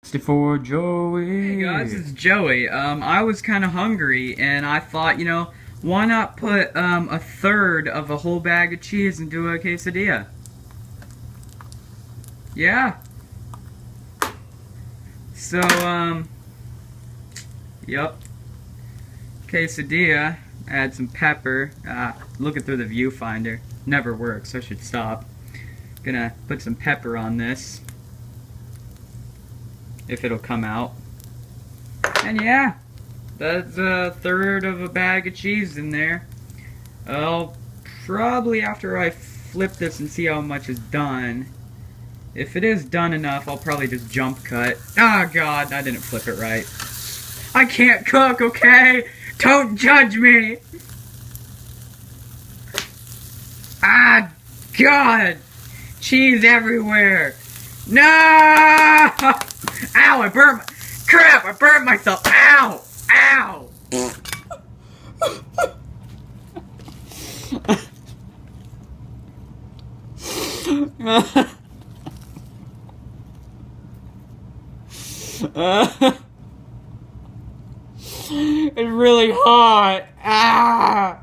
For Joey. Hey guys, it's Joey. I was kind of hungry, and I thought, why not put a third of a whole bag of cheese into a quesadilla? Yeah. So, yep. Quesadilla. Add some pepper. Looking through the viewfinder. Never works, so I should stop. Gonna put some pepper on this. If it'll come out. And yeah, that's a third of a bag of cheese in there. I'll probably, after I flip this and see how much is done, if it is done enough, I'll probably just jump cut. Oh god, I didn't flip it right. I can't cook, okay? Don't judge me! Ah, god! Cheese everywhere! No! Ow, I burnt crap, I burnt myself! Ow! Ow! It's really hot! Ah!